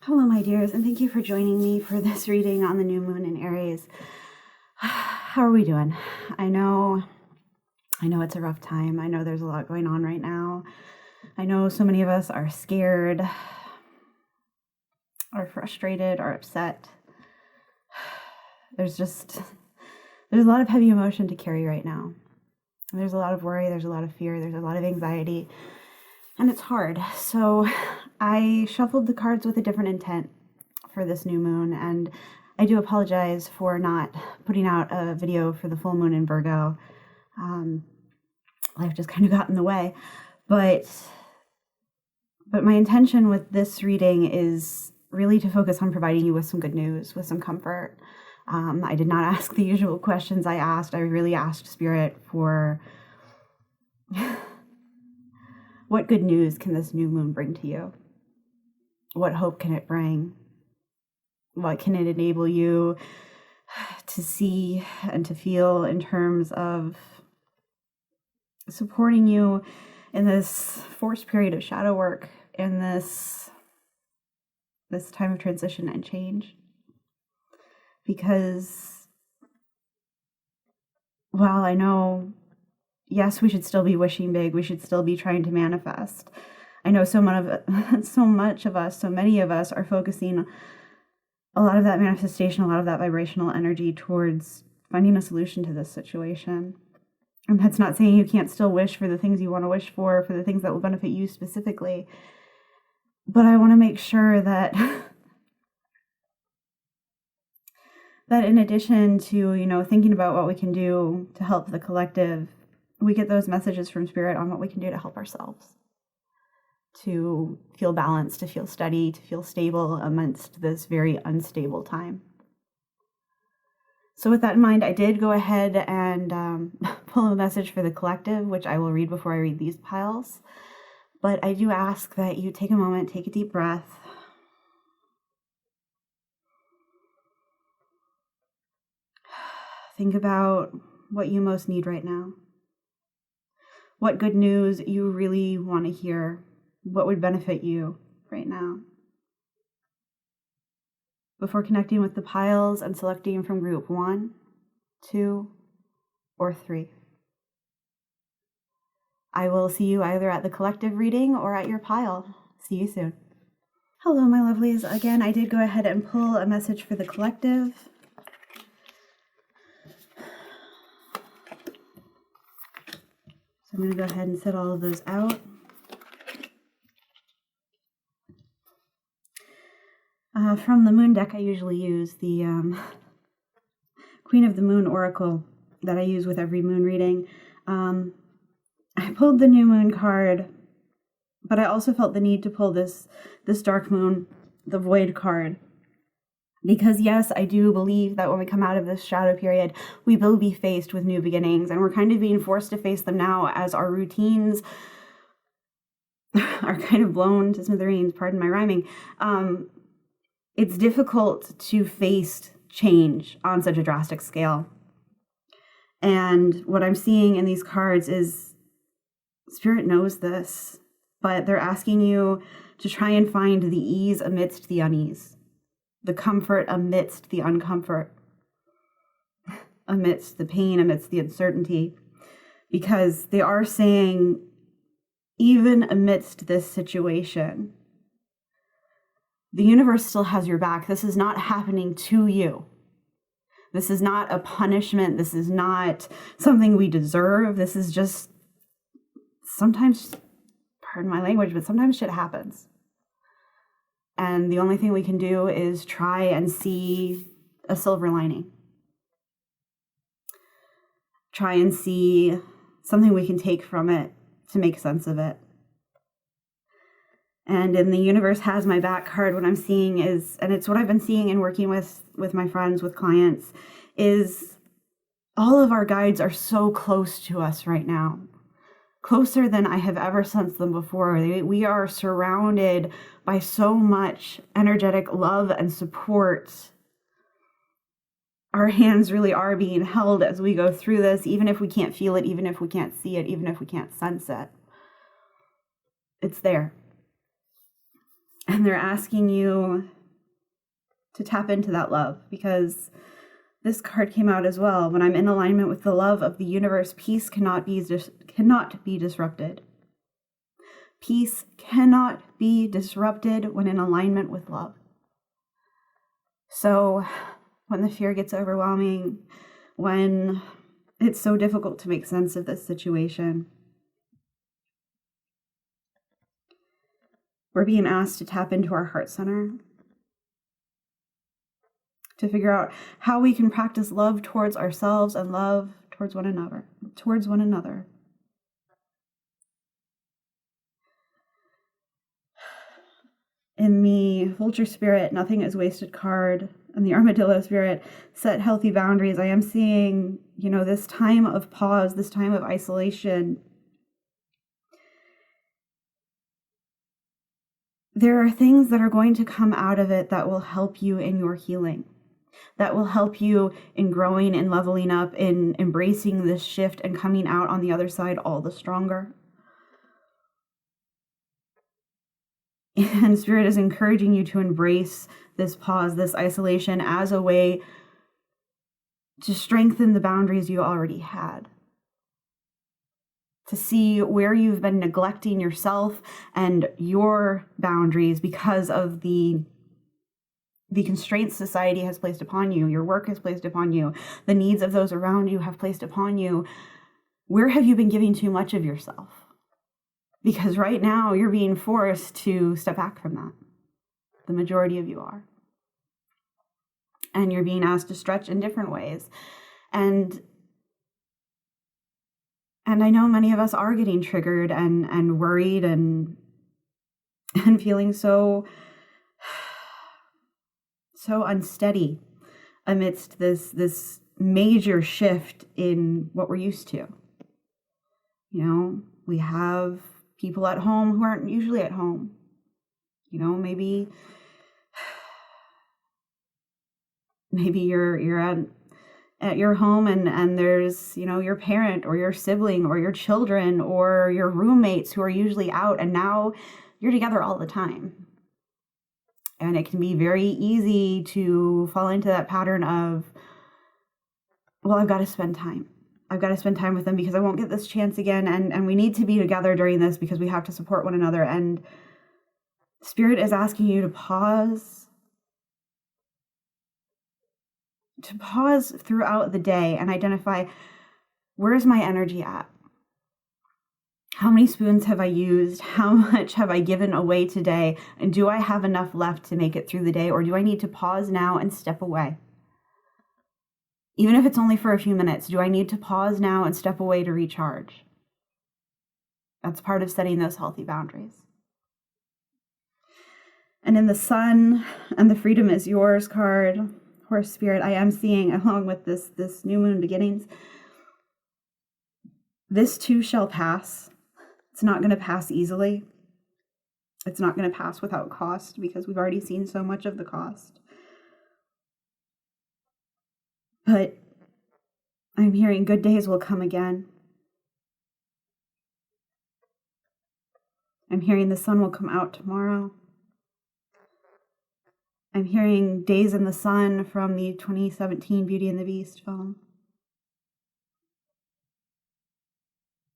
Hello, my dears, and thank you for joining me for this reading on the new moon in Aries. How are we doing? I know it's a rough time. I know there's a lot going on right now. I know so many of us are scared, are frustrated, are upset. There's a lot of heavy emotion to carry right now. There's a lot of worry, there's a lot of fear, there's a lot of anxiety, and it's hard. So I shuffled the cards with a different intent for this new moon, and I do apologize for not putting out a video for the full moon in Virgo. Life just kind of got in the way, but my intention with this reading is really to focus on providing you with some good news, with some comfort. I did not ask the usual questions I asked. I really asked Spirit for what good news can this new moon bring to you? What hope can it bring? What can it enable you to see and to feel in terms of supporting you in this forced period of shadow work, in this time of transition and change? Because while I know, yes, we should still be wishing big, we should still be trying to manifest, I know so many of us are focusing a lot of that manifestation, a lot of that vibrational energy towards finding a solution to this situation. And that's not saying you can't still wish for the things you want to wish for the things that will benefit you specifically. But I want to make sure that in addition to, thinking about what we can do to help the collective, we get those messages from Spirit on what we can do to help ourselves, to feel balanced, to feel steady, to feel stable amidst this very unstable time. So with that in mind, I did go ahead and pull a message for the collective, which I will read before I read these piles. But I do ask that you take a moment, take a deep breath. Think about what you most need right now. What good news you really want to hear. What would benefit you right now? Before connecting with the piles and selecting from group 1, 2, or 3. I will see you either at the collective reading or at your pile. See you soon. Hello, my lovelies. Again, I did go ahead and pull a message for the collective. So I'm going to go ahead and set all of those out. From the moon deck, I usually use the Queen of the Moon Oracle that I use with every moon reading. I pulled the new moon card, but I also felt the need to pull this dark moon, the void card. Because yes, I do believe that when we come out of this shadow period, we will be faced with new beginnings, and we're kind of being forced to face them now as our routines are kind of blown to smithereens, pardon my rhyming. It's difficult to face change on such a drastic scale. And what I'm seeing in these cards is Spirit knows this, but they're asking you to try and find the ease amidst the unease, the comfort amidst the uncomfort, amidst the pain, amidst the uncertainty, because they are saying, even amidst this situation, the universe still has your back. This is not happening to you. This is not a punishment. This is not something we deserve. This is just sometimes, pardon my language, but sometimes shit happens. And the only thing we can do is try and see a silver lining. Try and see something we can take from it to make sense of it. And in the universe has my back card, what I'm seeing is, and it's what I've been seeing and working with my friends, with clients, is all of our guides are so close to us right now. Closer than I have ever sensed them before. We are surrounded by so much energetic love and support. Our hands really are being held as we go through this, even if we can't feel it, even if we can't see it, even if we can't sense it. It's there. And they're asking you to tap into that love, because this card came out as well. When I'm in alignment with the love of the universe, peace cannot be disrupted. Peace cannot be disrupted when in alignment with love. So when the fear gets overwhelming, when it's so difficult to make sense of this situation, we're being asked to tap into our heart center, to figure out how we can practice love towards ourselves and love towards one another. In the Vulture Spirit, Nothing is Wasted card, and the Armadillo Spirit, Set Healthy Boundaries, I am seeing, this time of pause, this time of isolation. There are things that are going to come out of it that will help you in your healing, that will help you in growing and leveling up, in embracing this shift and coming out on the other side all the stronger. And Spirit is encouraging you to embrace this pause, this isolation, as a way to strengthen the boundaries you already had. To see where you've been neglecting yourself and your boundaries because of the constraints society has placed upon you, your work has placed upon you, the needs of those around you have placed upon you. Where have you been giving too much of yourself? Because right now you're being forced to step back from that. The majority of you are. And you're being asked to stretch in different ways. And I know many of us are getting triggered and worried and feeling so unsteady amidst this major shift in what we're used to. We have people at home who aren't usually at home. Maybe you're at your home and there's, your parent or your sibling or your children or your roommates who are usually out, and now you're together all the time. And it can be very easy to fall into that pattern of, well, I've got to spend time. I've got to spend time with them because I won't get this chance again. And we need to be together during this because we have to support one another. And Spirit is asking you to pause throughout the day and identify, where's my energy at? How many spoons have I used? How much have I given away today? And do I have enough left to make it through the day? Or do I need to pause now and step away? Even if it's only for a few minutes, do I need to pause now and step away to recharge? That's part of setting those healthy boundaries. And in the Sun and the Freedom is Yours card, Horse Spirit, I am seeing, along with this new moon beginnings, this too shall pass. It's not going to pass easily. It's not going to pass without cost, because we've already seen so much of the cost. But I'm hearing good days will come again. I'm hearing the sun will come out tomorrow. I'm hearing days in the sun from the 2017 Beauty and the Beast film.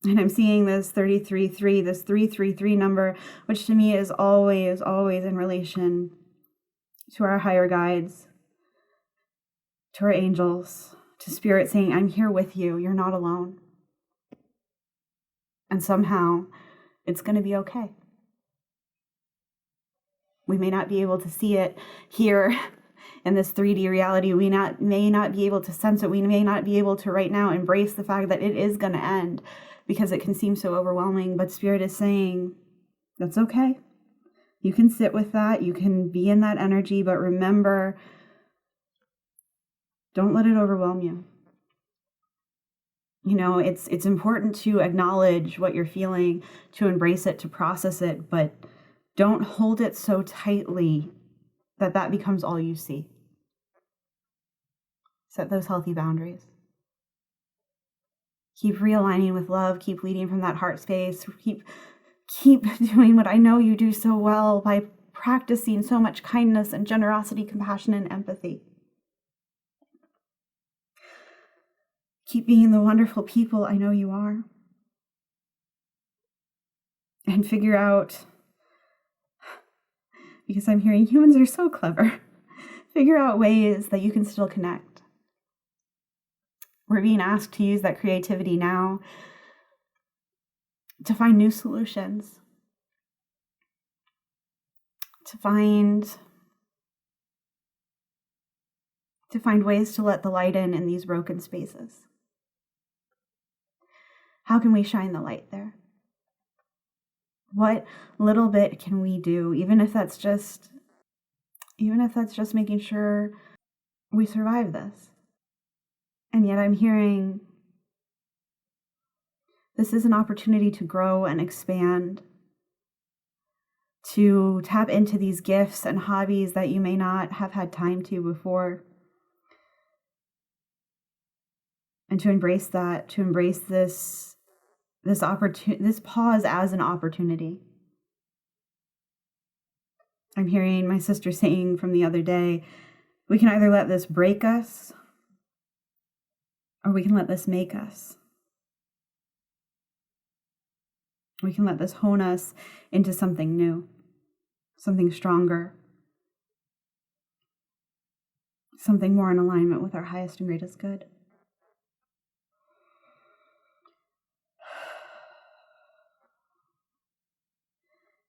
And I'm seeing this 33-3, this 333 number, which to me is always, always in relation to our higher guides, to our angels, to Spirit saying, I'm here with you. You're not alone. And somehow it's going to be okay. We may not be able to see it here in this 3D reality. We may not be able to sense it. We may not be able to right now embrace the fact that it is going to end, because it can seem so overwhelming. But Spirit is saying, that's okay. You can sit with that. You can be in that energy. But remember, don't let it overwhelm you. It's important to acknowledge what you're feeling, to embrace it, to process it, but don't hold it so tightly that becomes all you see. Set those healthy boundaries. Keep realigning with love. Keep leading from that heart space. Keep doing what I know you do so well by practicing so much kindness and generosity, compassion, and empathy. Keep being the wonderful people I know you are. And figure out, because I'm hearing humans are so clever, figure out ways that you can still connect. We're being asked to use that creativity now to find new solutions, to find ways to let the light in these broken spaces. How can we shine the light there? What little bit can we do, even if that's just making sure we survive this? And yet I'm hearing this is an opportunity to grow and expand, to tap into these gifts and hobbies that you may not have had time to before. And to embrace that, to embrace this pause as an opportunity. I'm hearing my sister saying from the other day, we can either let this break us or we can let this make us. We can let this hone us into something new, something stronger, something more in alignment with our highest and greatest good.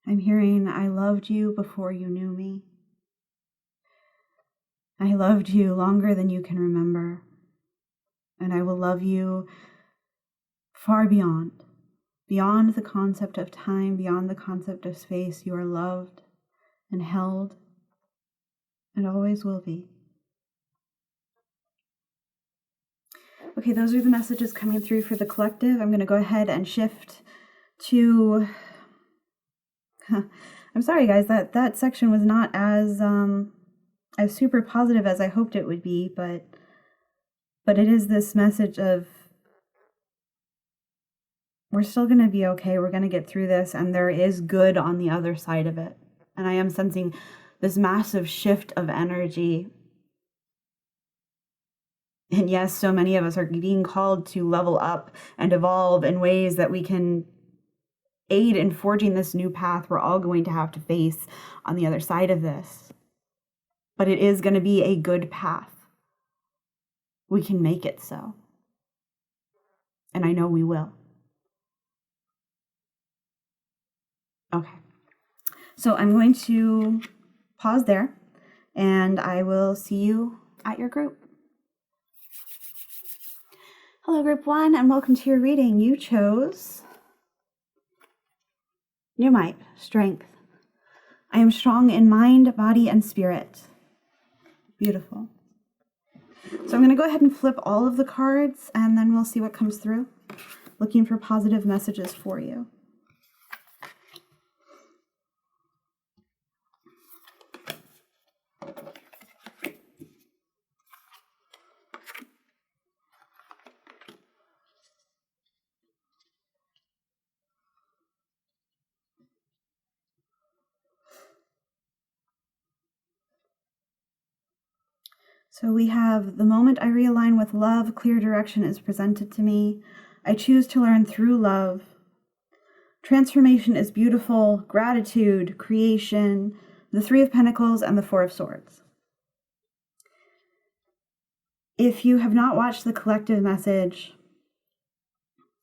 I'm hearing, I loved you before you knew me. I loved you longer than you can remember. And I will love you far beyond the concept of time, beyond the concept of space. You are loved and held and always will be. Okay, those are the messages coming through for the collective. I'm going to go ahead and shift to... I'm sorry, guys, that section was not as super positive as I hoped it would be, but it is this message of we're still going to be okay, we're going to get through this, and there is good on the other side of it. And I am sensing this massive shift of energy. And yes, so many of us are being called to level up and evolve in ways that we can aid in forging this new path we're all going to have to face on the other side of this. But it is going to be a good path. We can make it so. And I know we will. Okay. So I'm going to pause there, and I will see you at your group. Hello, group 1, and welcome to your reading. You chose New Might, Strength. I am strong in mind, body, and spirit. Beautiful. So I'm going to go ahead and flip all of the cards, and then we'll see what comes through. Looking for positive messages for you. So we have the moment I realign with love, clear direction is presented to me. I choose to learn through love. Transformation is beautiful, gratitude, creation, the Three of Pentacles, and the Four of Swords. If you have not watched the collective message,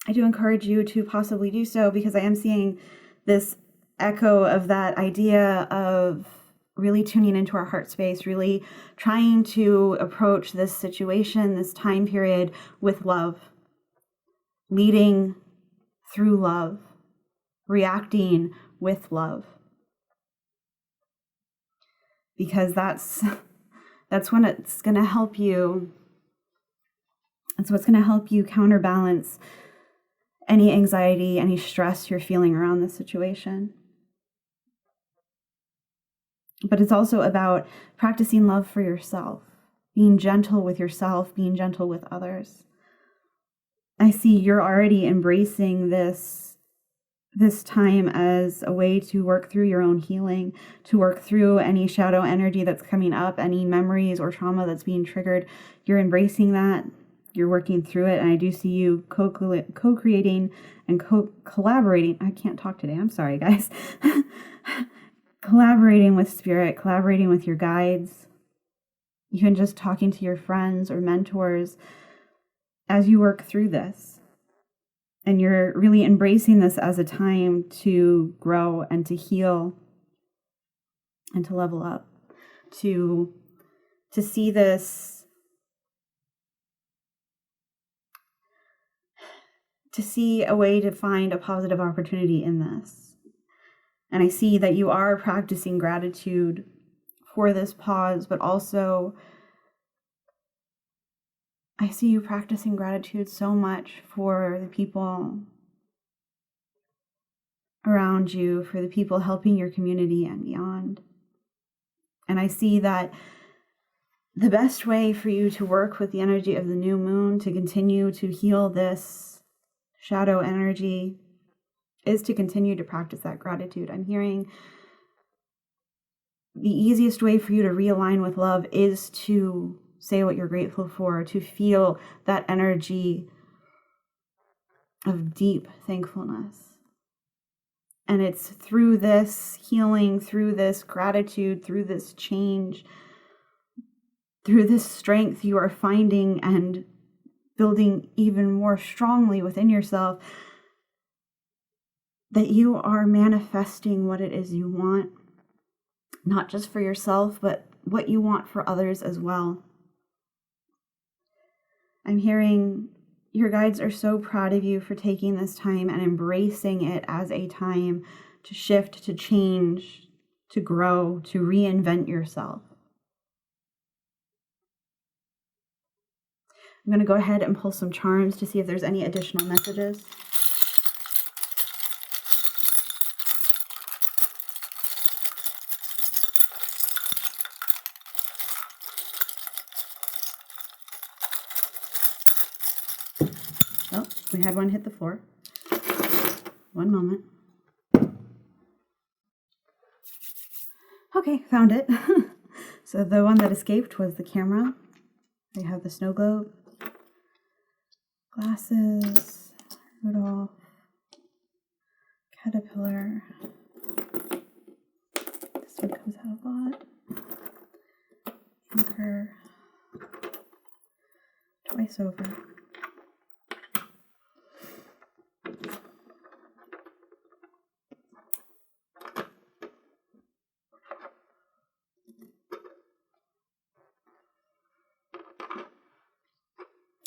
I do encourage you to possibly do so, because I am seeing this echo of that idea of really tuning into our heart space, really trying to approach this situation, this time period with love, leading through love, reacting with love. Because that's when it's going to help you. That's what's going to help you counterbalance any anxiety, any stress you're feeling around this situation. But it's also about practicing love for yourself, being gentle with yourself, being gentle with others. I see you're already embracing this this time as a way to work through your own healing, to work through any shadow energy that's coming up, any memories or trauma that's being triggered. You're embracing that. You're working through it. And I do see you co-creating and collaborating. I can't talk today. I'm sorry, guys. Collaborating with spirit, collaborating with your guides, even just talking to your friends or mentors as you work through this. And you're really embracing this as a time to grow and to heal and to level up, to see this, to see a way to find a positive opportunity in this. And I see that you are practicing gratitude for this pause, but also I see you practicing gratitude so much for the people around you, for the people helping your community and beyond. And I see that the best way for you to work with the energy of the new moon to continue to heal this shadow energy is to continue to practice that gratitude. I'm hearing the easiest way for you to realign with love is to say what you're grateful for, to feel that energy of deep thankfulness. And it's through this healing, through this gratitude, through this change, through this strength you are finding and building even more strongly within yourself, that you are manifesting what it is you want, not just for yourself, but what you want for others as well. I'm hearing your guides are so proud of you for taking this time and embracing it as a time to shift, to change, to grow, to reinvent yourself. I'm going to go ahead and pull some charms to see if there's any additional messages. Oh, we had one hit the floor. One moment. Okay, found it. So the one that escaped was the camera. They have the snow globe, glasses, Rudolph, caterpillar. This one comes out a lot. Anchor. Twice over.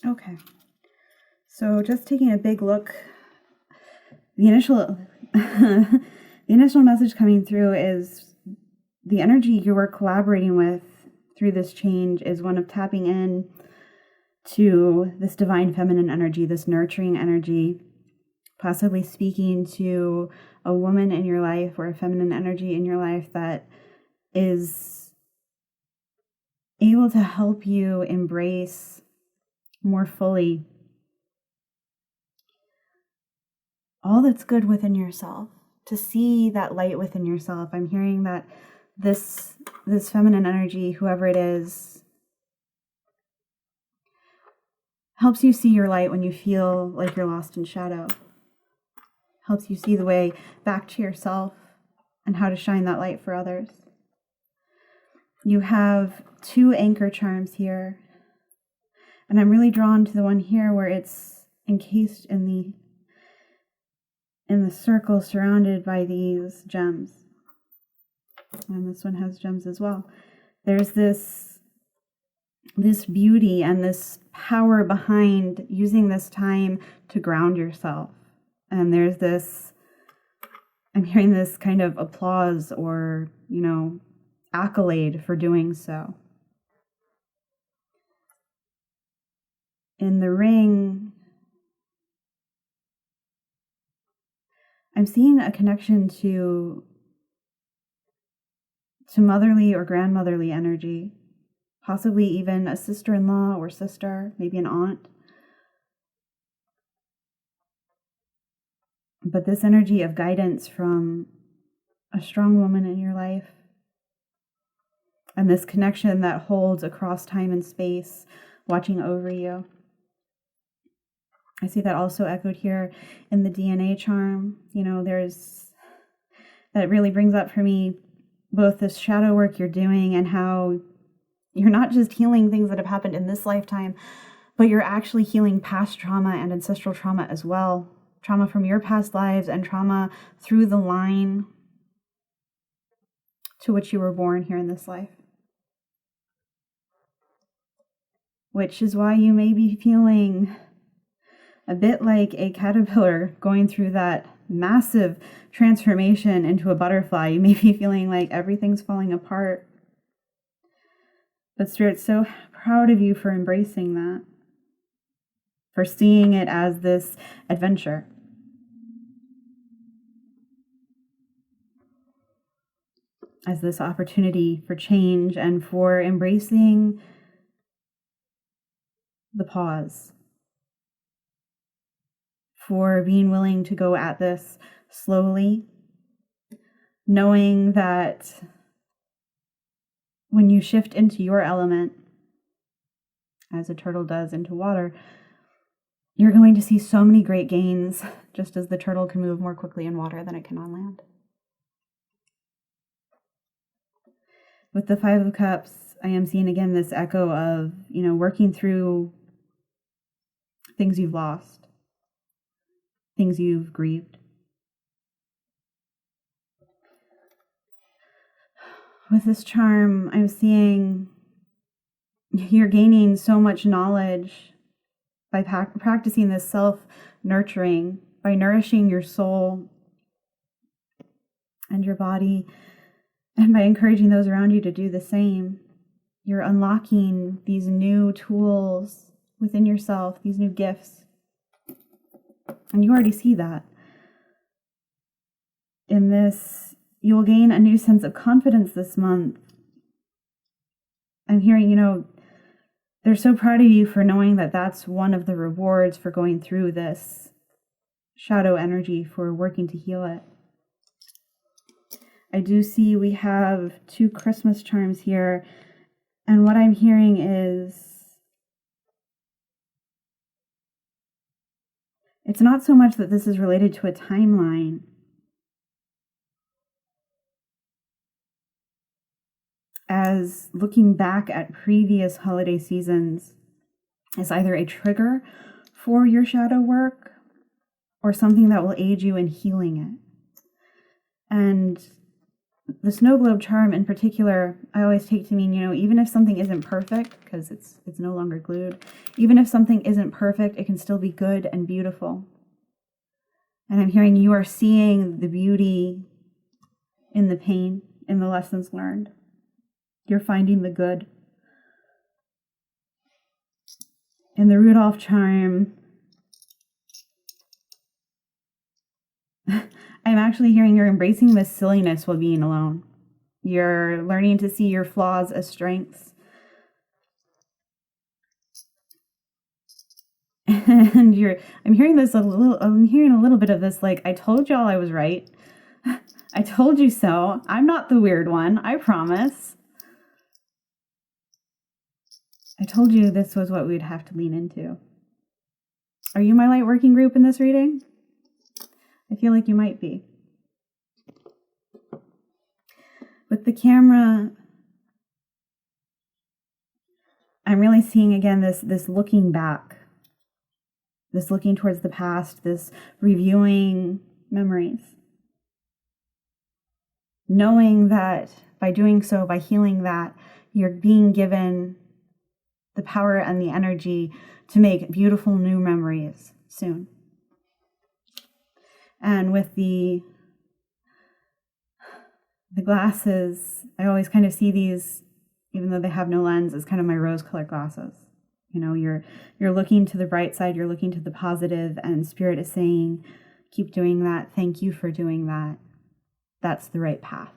Okay, so just taking a big look, the initial message coming through is the energy you are collaborating with through this change is one of tapping in to this divine feminine energy, this nurturing energy, possibly speaking to a woman in your life or a feminine energy in your life that is able to help you embrace more fully all that's good within yourself, to see that light within yourself. I'm hearing that this feminine energy, whoever it is, helps you see your light when you feel like you're lost in shadow, helps you see the way back to yourself and how to shine that light for others. You have 2 anchor charms here. And I'm really drawn to the one here where it's encased in the circle surrounded by these gems. And this one has gems as well. There's this beauty and this power behind using this time to ground yourself. And there's this, I'm hearing this kind of applause or, accolade for doing so. In the ring, I'm seeing a connection to motherly or grandmotherly energy, possibly even a sister-in-law or sister, maybe an aunt. But this energy of guidance from a strong woman in your life, and this connection that holds across time and space, watching over you. I see that also echoed here in the DNA charm. That really brings up for me both this shadow work you're doing and how you're not just healing things that have happened in this lifetime, but you're actually healing past trauma and ancestral trauma as well. Trauma from your past lives and trauma through the line to which you were born here in this life. Which is why you may be feeling a bit like a caterpillar going through that massive transformation into a butterfly. You may be feeling like everything's falling apart. But Spirit's so proud of you for embracing that, for seeing it as this adventure. As this opportunity for change and for embracing the pause. For being willing to go at this slowly, knowing that when you shift into your element, as a turtle does into water, you're going to see so many great gains, just as the turtle can move more quickly in water than it can on land. With the Five of Cups, I am seeing again this echo of, working through things you've lost, things you've grieved. With this charm, I'm seeing you're gaining so much knowledge by practicing this self-nurturing, by nourishing your soul and your body, and by encouraging those around you to do the same. You're unlocking these new tools within yourself, these new gifts. And you already see that. In this, you will gain a new sense of confidence this month. I'm hearing, they're so proud of you for knowing that that's one of the rewards for going through this shadow energy, for working to heal it. I do see we have 2 Christmas charms here. And what I'm hearing is, it's not so much that this is related to a timeline as looking back at previous holiday seasons as either a trigger for your shadow work or something that will aid you in healing it. And the snow globe charm in particular, I always take to mean, even if something isn't perfect, because it's no longer glued, even if something isn't perfect, it can still be good and beautiful. And I'm hearing you are seeing the beauty in the pain, in the lessons learned. You're finding the good. In the Rudolph charm, I'm actually hearing you're embracing this silliness while being alone. You're learning to see your flaws as strengths. And I'm hearing a little bit of this, like, I told y'all I was right. I told you so. I'm not the weird one, I promise. I told you this was what we'd have to lean into. Are you my light working group in this reading? I feel like you might be. With the camera, I'm really seeing again this looking back, this looking towards the past, this reviewing memories. Knowing that by doing so, by healing that, you're being given the power and the energy to make beautiful new memories soon. And with the glasses, I always kind of see these, even though they have no lens, as kind of my rose-colored glasses. You're looking to the bright side, you're looking to the positive, and Spirit is saying, keep doing that. Thank you for doing that. That's the right path.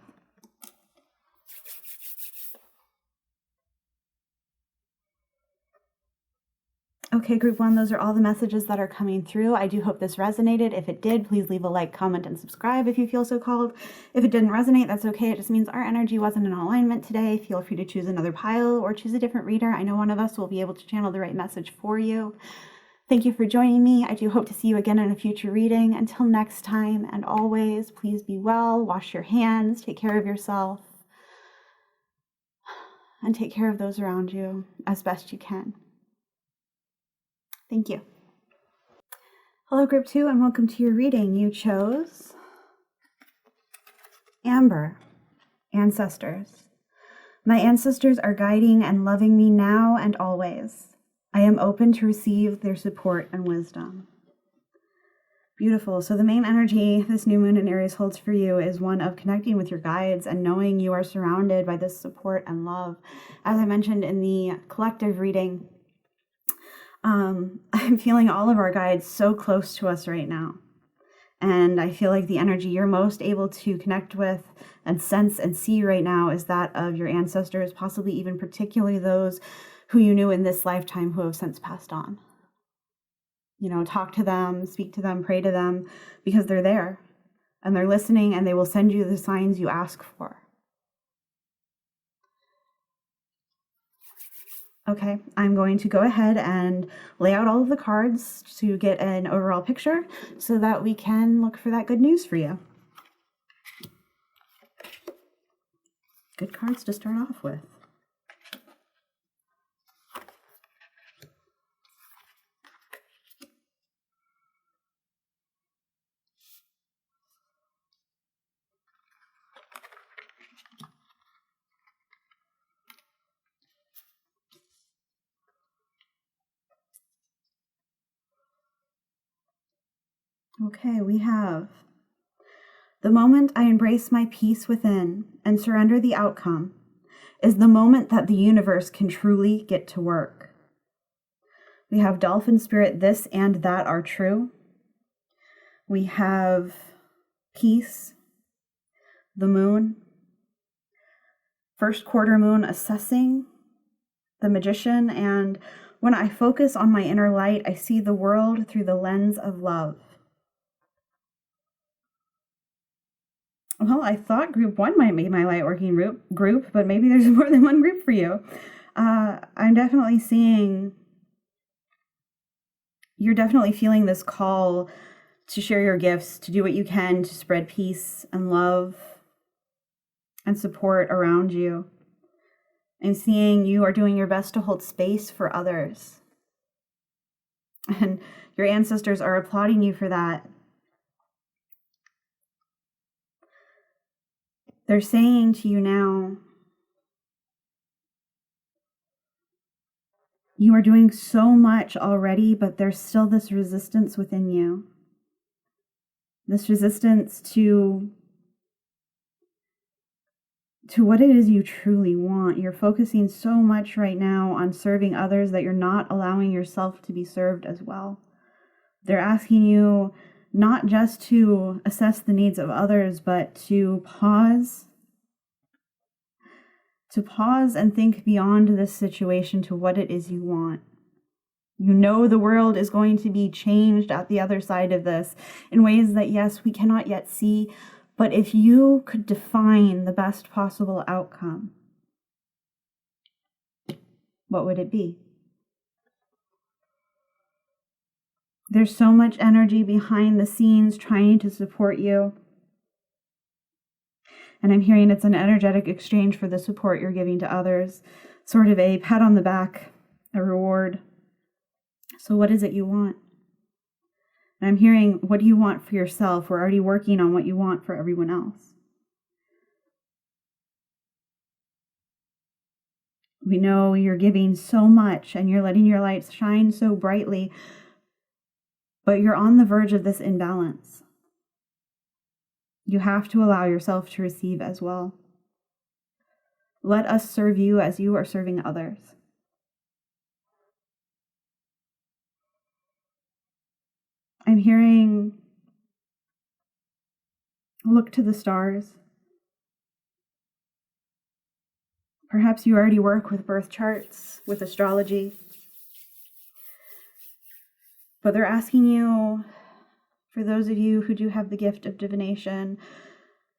Okay, group one, those are all the messages that are coming through. I do hope this resonated. If it did, please leave a like, comment, and subscribe if you feel so called. If it didn't resonate, that's okay. It just means our energy wasn't in alignment today. Feel free to choose another pile or choose a different reader. I know one of us will be able to channel the right message for you. Thank you for joining me. I do hope to see you again in a future reading. Until next time, and always, please be well, wash your hands, take care of yourself, and take care of those around you as best you can. Thank you. Hello, group two, and welcome to your reading. You chose Amber, Ancestors. My ancestors are guiding and loving me now and always. I am open to receive their support and wisdom. Beautiful. So the main energy this new moon in Aries holds for you is one of connecting with your guides and knowing you are surrounded by this support and love. As I mentioned in the collective reading, I'm feeling all of our guides so close to us right now. And I feel like the energy you're most able to connect with and sense and see right now is that of your ancestors, possibly even particularly those who you knew in this lifetime who have since passed on. You know, talk to them, speak to them, pray to them, because they're there and they're listening and they will send you the signs you ask for. Okay, I'm going to go ahead and lay out all of the cards to get an overall picture so that we can look for that good news for you. Good cards to start off with. Okay, we have the moment I embrace my peace within and surrender the outcome is the moment that the universe can truly get to work. We have Dolphin Spirit, this and that are true. We have peace, the moon, first quarter moon assessing, the Magician, and when I focus on my inner light, I see the world through the lens of love. Well, I thought group one might be my light working group, but maybe there's more than one group for you. I'm definitely seeing, you're definitely feeling this call to share your gifts, to do what you can to spread peace and love and support around you. I'm seeing you are doing your best to hold space for others. And your ancestors are applauding you for that. They're saying to you now, you are doing so much already, but there's still this resistance within you. This resistance to what it is you truly want. You're focusing so much right now on serving others that you're not allowing yourself to be served as well. They're asking you not just to assess the needs of others, but to pause and think beyond this situation to what it is you want. You know the world is going to be changed at the other side of this in ways that, yes, we cannot yet see, but if you could define the best possible outcome, what would it be? There's so much energy behind the scenes trying to support you. And I'm hearing it's an energetic exchange for the support you're giving to others, sort of a pat on the back, a reward. So what is it you want? And I'm hearing, what do you want for yourself? We're already working on what you want for everyone else. We know you're giving so much and you're letting your light shine so brightly, but you're on the verge of this imbalance. You have to allow yourself to receive as well. Let us serve you as you are serving others. I'm hearing, look to the stars. Perhaps you already work with birth charts, with astrology. But they're asking you, for those of you who do have the gift of divination,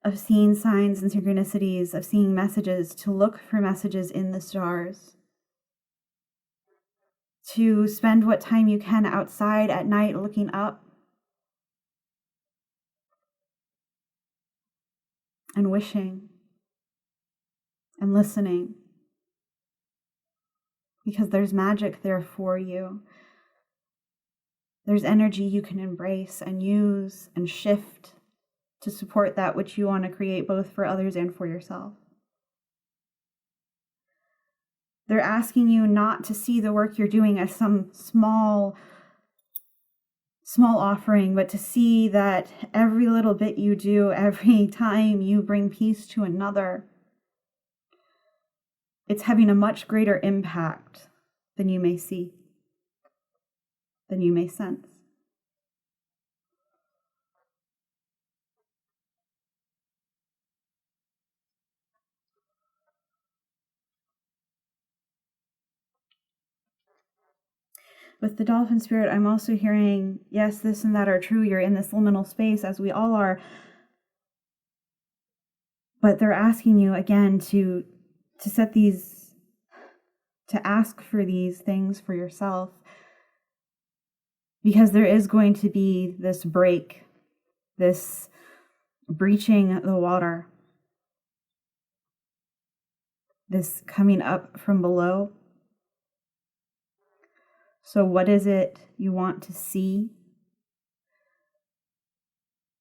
of seeing signs and synchronicities, of seeing messages, to look for messages in the stars. To spend what time you can outside at night looking up and wishing and listening, because there's magic there for you. There's energy you can embrace and use and shift to support that which you want to create, both for others and for yourself. They're asking you not to see the work you're doing as some small offering, but to see that every little bit you do, every time you bring peace to another, it's having a much greater impact than you may see, than you may sense. With the dolphin spirit, I'm also hearing, yes, this and that are true. You're in this liminal space, as we all are. But they're asking you again to set these, to ask for these things for yourself. Because there is going to be this break, this breaching the water, this coming up from below. So what is it you want to see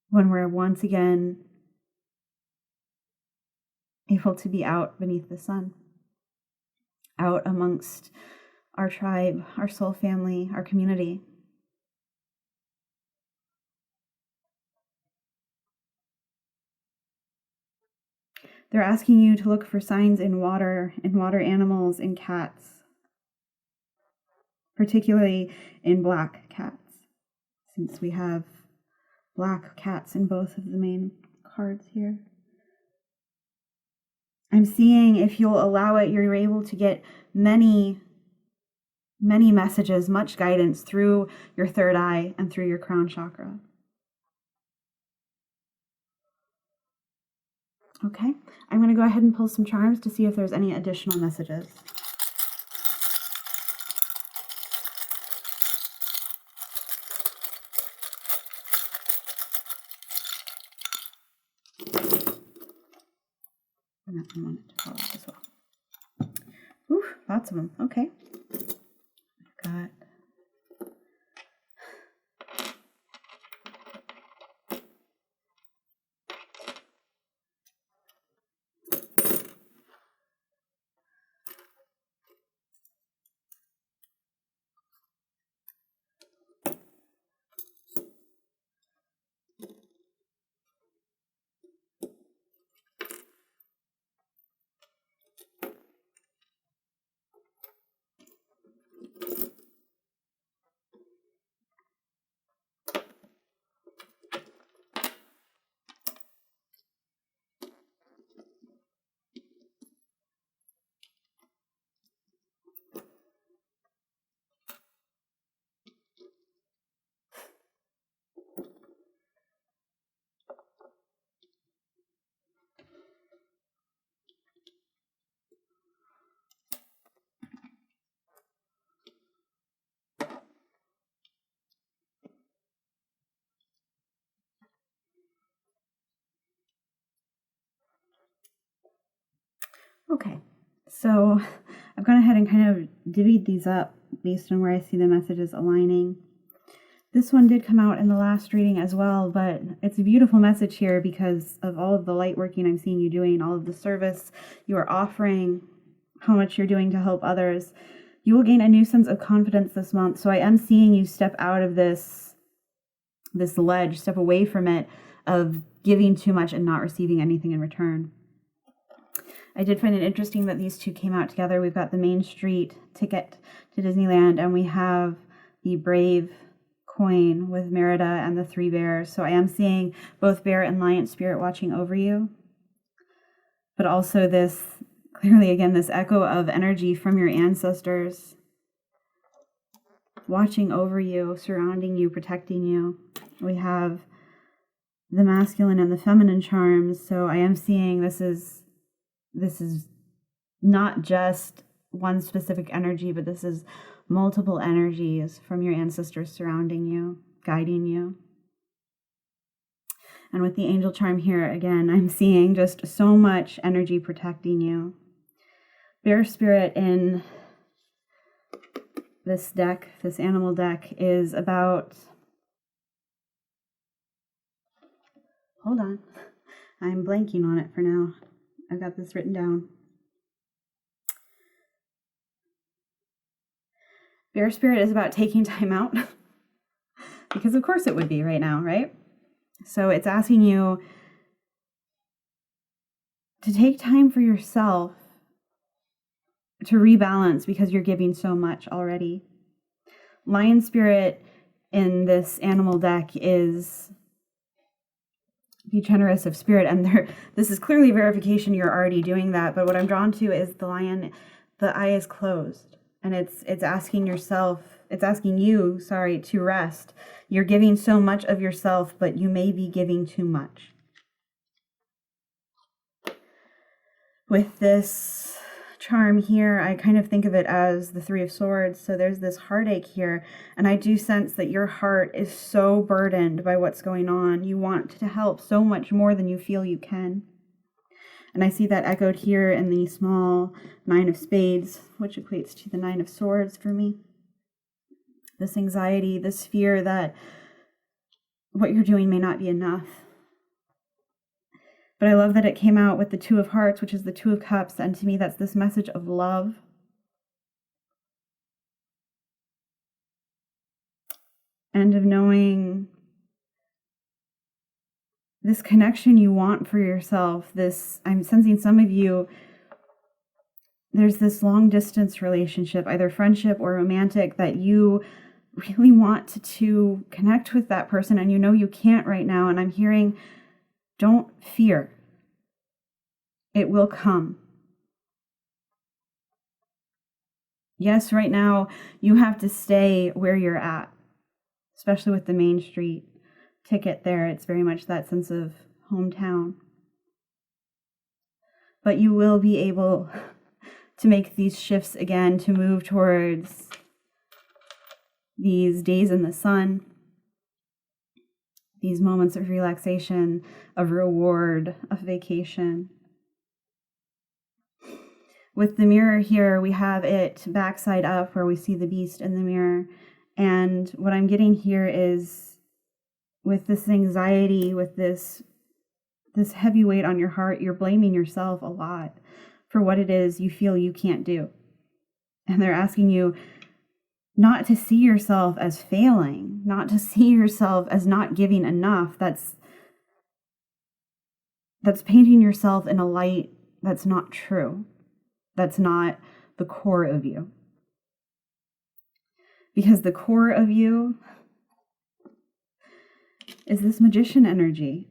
when we're once again able to be out beneath the sun, out amongst our tribe, our soul family, our community? They're asking you to look for signs in water animals, in cats, particularly in black cats, since we have black cats in both of the main cards here. I'm seeing, if you'll allow it, you're able to get many messages, much guidance through your third eye and through your crown chakra. Okay, I'm going to go ahead and pull some charms to see if there's any additional messages. And that one wanted to fall out as well. Ooh, lots of them. Okay. I've got okay, so I've gone ahead and kind of divvied these up based on where I see the messages aligning. This one did come out in the last reading as well, but it's a beautiful message here because of all of the light working I'm seeing you doing, all of the service you are offering, how much you're doing to help others. You will gain a new sense of confidence this month. So I am seeing you step out of this ledge, step away from it of giving too much and not receiving anything in return. I did find it interesting that these two came out together. We've got the Main Street ticket to Disneyland, and we have the Brave coin with Merida and the 3 bears. So I am seeing both bear and lion spirit watching over you, but also this, clearly again, this echo of energy from your ancestors watching over you, surrounding you, protecting you. We have the masculine and the feminine charms. So I am seeing this is not just one specific energy, but this is multiple energies from your ancestors surrounding you, guiding you. And with the angel charm here, again, I'm seeing just so much energy protecting you. Bear spirit in this deck, this animal deck, is about... Hold on. I'm blanking on it for now. I've got this written down. Bear spirit is about taking time out. Because of course it would be right now, right? So it's asking you to take time for yourself to rebalance because you're giving so much already. Lion spirit in this animal deck is be generous of spirit, and this is clearly verification you're already doing that, but what I'm drawn to is the lion, the eye is closed, and it's asking you, to rest. You're giving so much of yourself, but you may be giving too much. With this charm here, I kind of think of it as the Three of Swords. So there's this heartache here, and I do sense that your heart is so burdened by what's going on. You want to help so much more than you feel you can. And I see that echoed here in the small Nine of Spades, which equates to the Nine of Swords for me. This anxiety, this fear that what you're doing may not be enough. But I love that it came out with the Two of Hearts, which is the Two of Cups, and to me that's this message of love. And of knowing this connection you want for yourself. I'm sensing some of you, there's this long distance relationship, either friendship or romantic, that you really want to connect with that person and you know you can't right now. And I'm hearing, don't fear. It will come. Yes, right now you have to stay where you're at, especially with the Main Street ticket there. It's very much that sense of hometown. But you will be able to make these shifts again, to move towards these days in the sun, these moments of relaxation, of reward, of vacation. With the mirror here, we have it backside up where we see the beast in the mirror. And what I'm getting here is with this anxiety, with this heavy weight on your heart, you're blaming yourself a lot for what it is you feel you can't do. And they're asking you not to see yourself as failing, not to see yourself as not giving enough. That's painting yourself in a light that's not true. That's not the core of you. Because the core of you is this magician energy.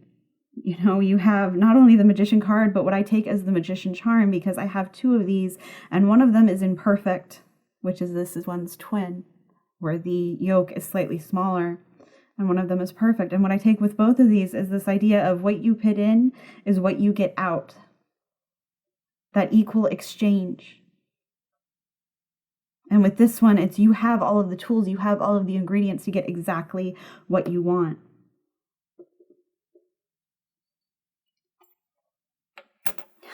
You know, you have not only the magician card, but what I take as the magician charm, because I have two of these, and one of them is imperfect, which is this is one's twin, where the yolk is slightly smaller, and one of them is perfect. And what I take with both of these is this idea of what you put in is what you get out. That equal exchange. And with this one, it's you have all of the tools, you have all of the ingredients to get exactly what you want.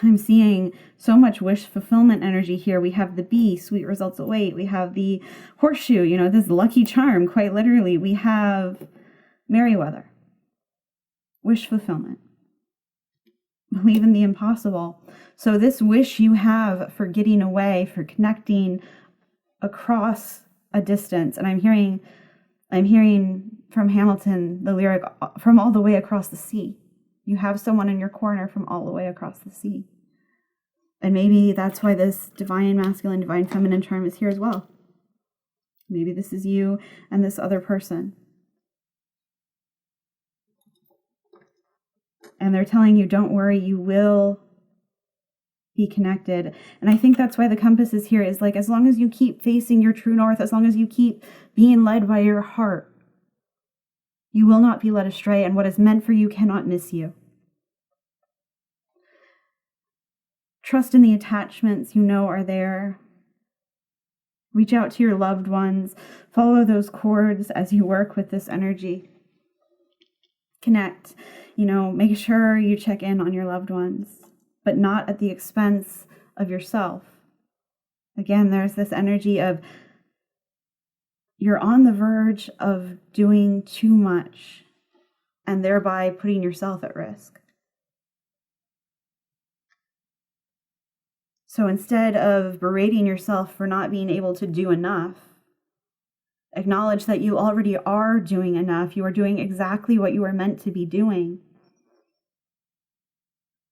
I'm seeing so much wish fulfillment energy here. We have the bee, sweet results await. We have the horseshoe, this lucky charm, quite literally. We have Merryweather, wish fulfillment. Believe in the impossible. So this wish you have for getting away, for connecting across a distance, and I'm hearing from Hamilton the lyric, from all the way across the sea. You have someone in your corner from all the way across the sea. And maybe that's why this divine masculine, divine feminine charm is here as well. Maybe this is you and this other person. And they're telling you, don't worry, you will be connected. And I think that's why the compass is here, is like, as long as you keep facing your true north, as long as you keep being led by your heart, you will not be led astray, and what is meant for you cannot miss you. Trust in the attachments you know are there. Reach out to your loved ones. Follow those cords as you work with this energy. Connect. Make sure you check in on your loved ones, but not at the expense of yourself. Again, there's this energy of you're on the verge of doing too much and thereby putting yourself at risk. So instead of berating yourself for not being able to do enough, acknowledge that you already are doing enough. You are doing exactly what you are meant to be doing.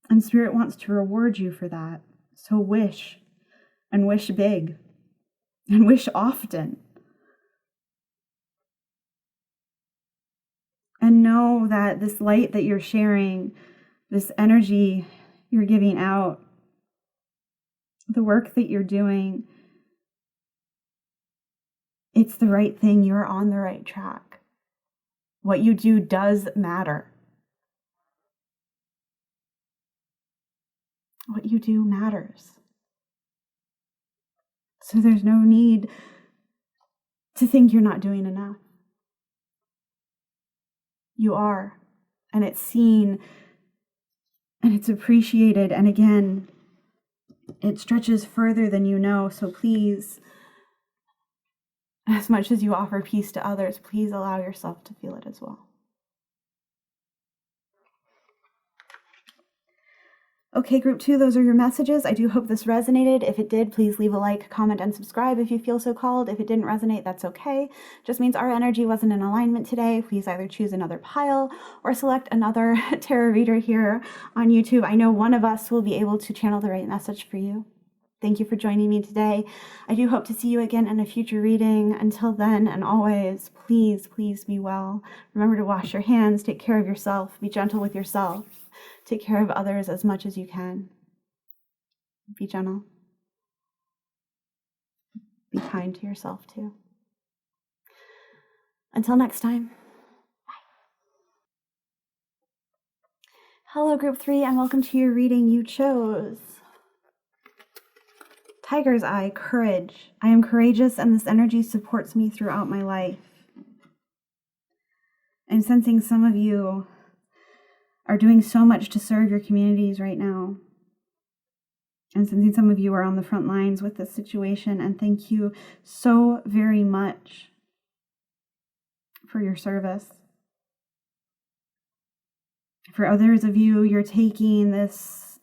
And Spirit wants to reward you for that. So wish, and wish big, and wish often. And know that this light that you're sharing, this energy you're giving out, the work that you're doing, it's the right thing. You're on the right track. What you do does matter. What you do matters. So there's no need to think you're not doing enough. You are, and it's seen, and it's appreciated, and again, it stretches further than you know. So please, as much as you offer peace to others, please allow yourself to feel it as well. Okay, group 2, those are your messages. I do hope this resonated. If it did, please leave a like, comment, and subscribe if you feel so called. If it didn't resonate, that's okay. Just means our energy wasn't in alignment today. Please either choose another pile or select another tarot reader here on YouTube. I know one of us will be able to channel the right message for you. Thank you for joining me today. I do hope to see you again in a future reading. Until then, and always, please, please be well. Remember to wash your hands, take care of yourself, be gentle with yourself. Take care of others as much as you can. Be gentle. Be kind to yourself too. Until next time. Bye. Hello, group 3, and welcome to your reading. You chose Tiger's Eye, courage. I am courageous, and this energy supports me throughout my life. I'm sensing some of you are doing so much to serve your communities right now. And sensing some of you are on the front lines with this situation, and thank you so very much for your service. For others of you, you're taking this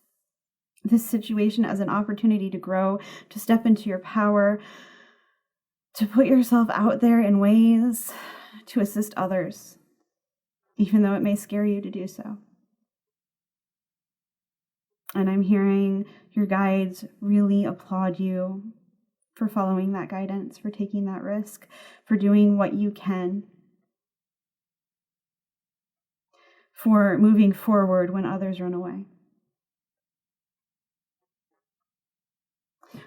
situation as an opportunity to grow, to step into your power, to put yourself out there in ways to assist others, even though it may scare you to do so. And I'm hearing your guides really applaud you for following that guidance, for taking that risk, for doing what you can, for moving forward when others run away.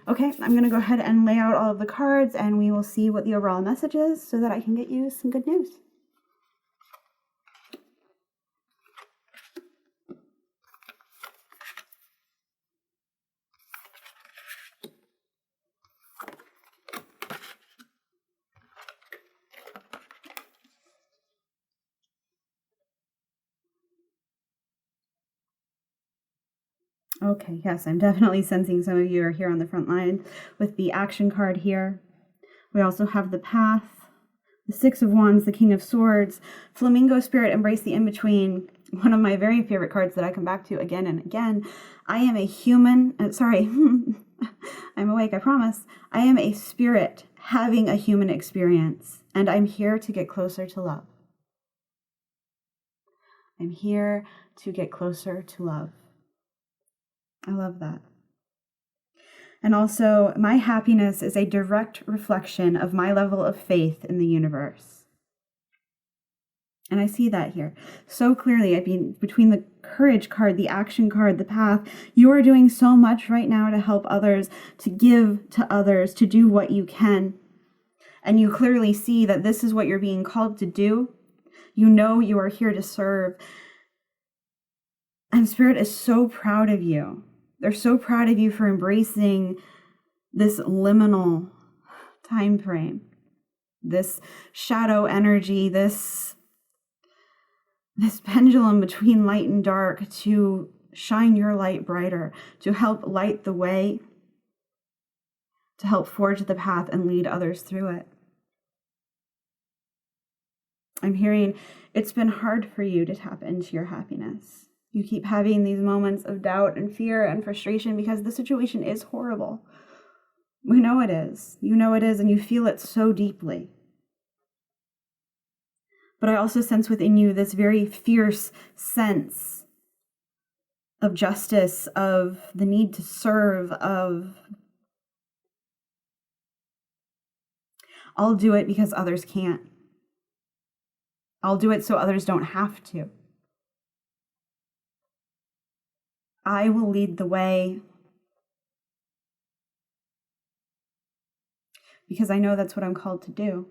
Okay, I'm going to go ahead and lay out all of the cards, and we will see what the overall message is so that I can get you some good news. Okay, yes, I'm definitely sensing some of you are here on the front line with the action card here. We also have the Path, the Six of Wands, the King of Swords, Flamingo Spirit, Embrace the In-Between. One of my very favorite cards that I come back to again and again. I am a human, I'm awake, I promise. I am a spirit having a human experience, and I'm here to get closer to love. I'm here to get closer to love. I love that. And also, my happiness is a direct reflection of my level of faith in the universe. And I see that here so clearly. I mean, between the courage card, the action card, the path. You are doing so much right now to help others, to give to others, to do what you can. And you clearly see that this is what you're being called to do. You know you are here to serve. And Spirit is so proud of you. They're so proud of you for embracing this liminal time frame, this shadow energy, this pendulum between light and dark, to shine your light brighter, to help light the way, to help forge the path and lead others through it. I'm hearing it's been hard for you to tap into your happiness. You keep having these moments of doubt and fear and frustration because the situation is horrible. We know it is. You know it is, and you feel it so deeply. But I also sense within you this very fierce sense of justice, of the need to serve, of I'll do it because others can't. I'll do it so others don't have to. I will lead the way because I know that's what I'm called to do.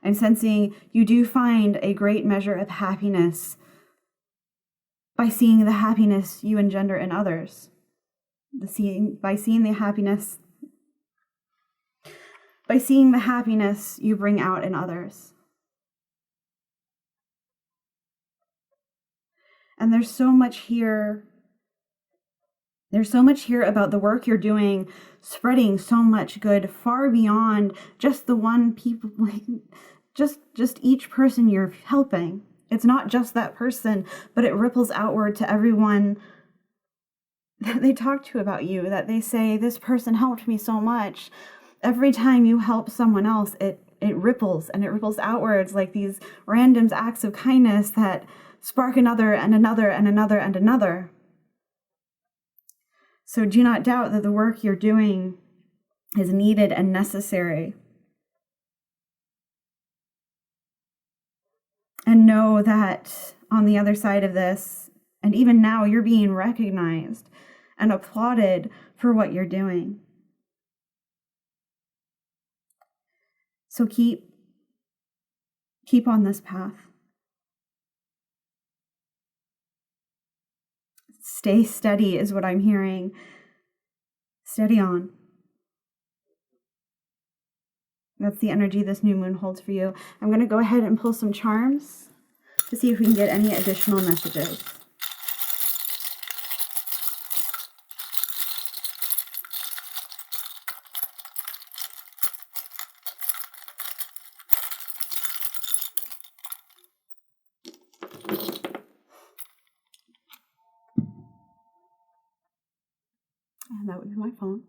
I'm sensing you do find a great measure of happiness by seeing the happiness you engender in others. By seeing the happiness you bring out in others. And there's so much here. There's so much here about the work you're doing, spreading so much good far beyond just the one people, like just each person you're helping. It's not just that person, but it ripples outward to everyone that they talk to about you, that they say, this person helped me so much. Every time you help someone else, it ripples, and it ripples outwards like these random acts of kindness that spark another and another and another and another. So do not doubt that the work you're doing is needed and necessary. And know that on the other side of this, and even now, you're being recognized and applauded for what you're doing. So keep on this path. Stay steady is what I'm hearing. Steady on. That's the energy this new moon holds for you. I'm going to go ahead and pull some charms to see if we can get any additional messages. And that would be my phone.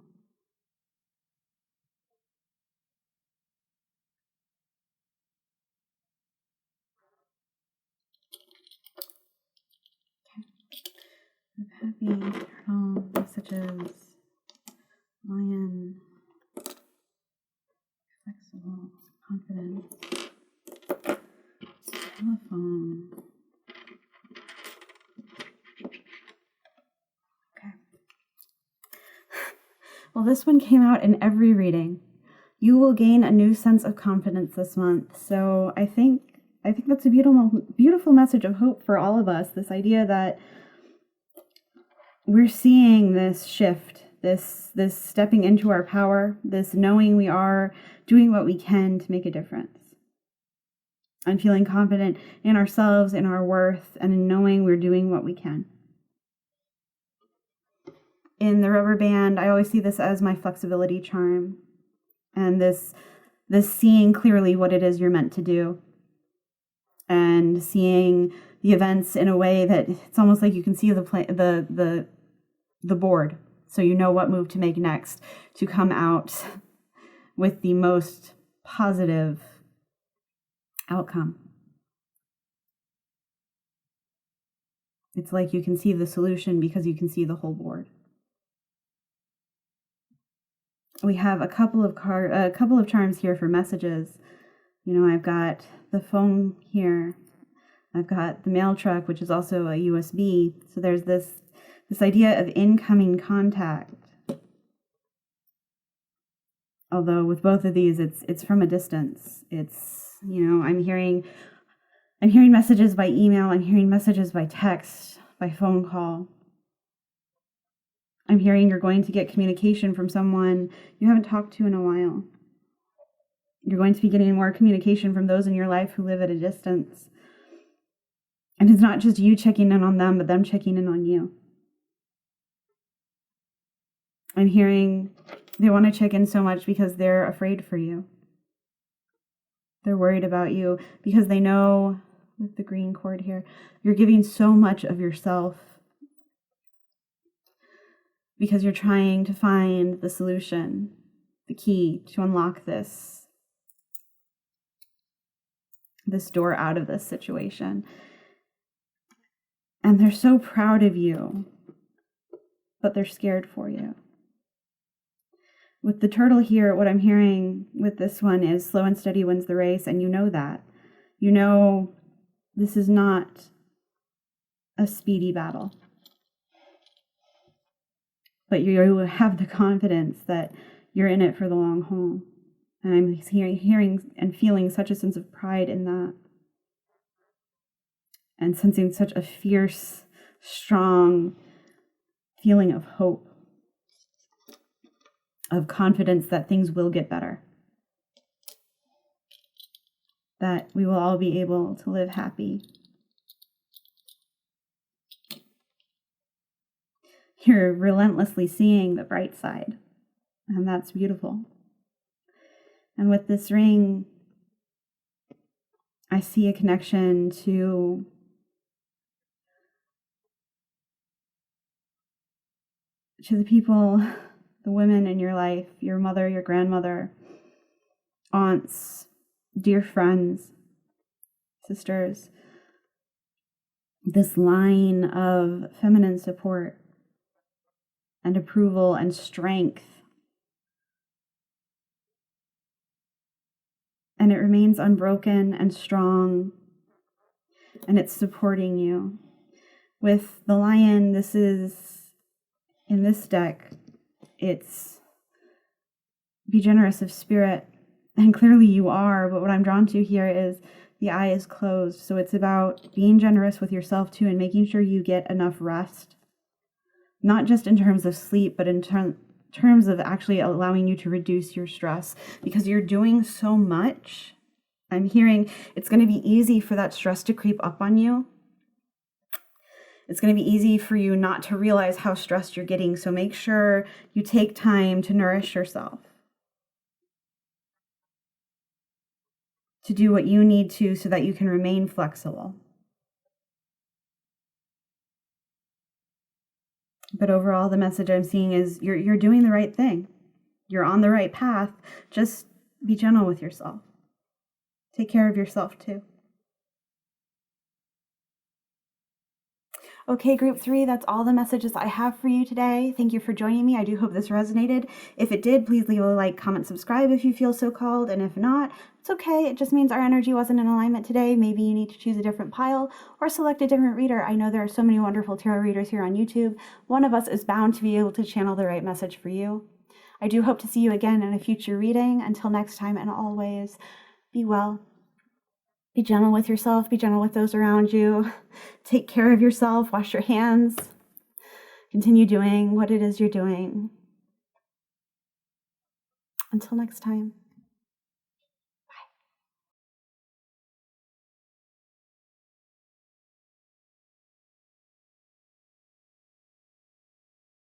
Happy internal messages. Lion. Flexible. Confidence. Telephone. Okay. Well, this one came out in every reading. You will gain a new sense of confidence this month. So I think that's a beautiful message of hope for all of us. This idea that we're seeing this shift, this stepping into our power, this knowing we are doing what we can to make a difference. And feeling confident in ourselves, in our worth, and in knowing we're doing what we can. In the rubber band, I always see this as my flexibility charm. And this seeing clearly what it is you're meant to do. And seeing the events in a way that it's almost like you can see the board, so you know what move to make next to come out with the most positive outcome. It's like you can see the solution because you can see the whole board. We have a couple of charms here for messages. You know, I've got the phone here. I've got the mail truck, which is also a USB. So there's this idea of incoming contact. Although with both of these, it's from a distance. It's, I'm hearing messages by email. I'm hearing messages by text, by phone call. I'm hearing you're going to get communication from someone you haven't talked to in a while. You're going to be getting more communication from those in your life who live at a distance. And it's not just you checking in on them, but them checking in on you. I'm hearing they want to check in so much because they're afraid for you. They're worried about you because they know, with the green cord here, you're giving so much of yourself because you're trying to find the solution, the key to unlock this door out of this situation. And they're so proud of you, but they're scared for you. With the turtle here, what I'm hearing with this one is slow and steady wins the race, and you know that. You know this is not a speedy battle. But you have the confidence that you're in it for the long haul. And I'm hearing and feeling such a sense of pride in that. And sensing such a fierce, strong feeling of hope, of confidence that things will get better, that we will all be able to live happy. You're relentlessly seeing the bright side, and that's beautiful. And with this ring, I see a connection to the people, the women in your life, your mother, your grandmother, aunts, dear friends, sisters. This line of feminine support and approval and strength. And it remains unbroken and strong, and it's supporting you. With the lion, this is, in this deck, it's be generous of spirit, and clearly you are, but what I'm drawn to here is the eye is closed, so it's about being generous with yourself too, and making sure you get enough rest, not just in terms of sleep, but in terms of actually allowing you to reduce your stress, because you're doing so much. I'm hearing it's going to be easy for that stress to creep up on you. It's going to be easy for you not to realize how stressed you're getting. So make sure you take time to nourish yourself, to do what you need to so that you can remain flexible. But overall, the message I'm seeing is you're doing the right thing. You're on the right path. Just be gentle with yourself. Take care of yourself too. Okay, group 3, that's all the messages I have for you today. Thank you for joining me. I do hope this resonated. If it did, please leave a like, comment, subscribe if you feel so called. And if not, it's okay. It just means our energy wasn't in alignment today. Maybe you need to choose a different pile or select a different reader. I know there are so many wonderful tarot readers here on YouTube. One of us is bound to be able to channel the right message for you. I do hope to see you again in a future reading. Until next time, and always, be well. Be gentle with yourself. Be gentle with those around you. Take care of yourself. Wash your hands. Continue doing what it is you're doing. Until next time.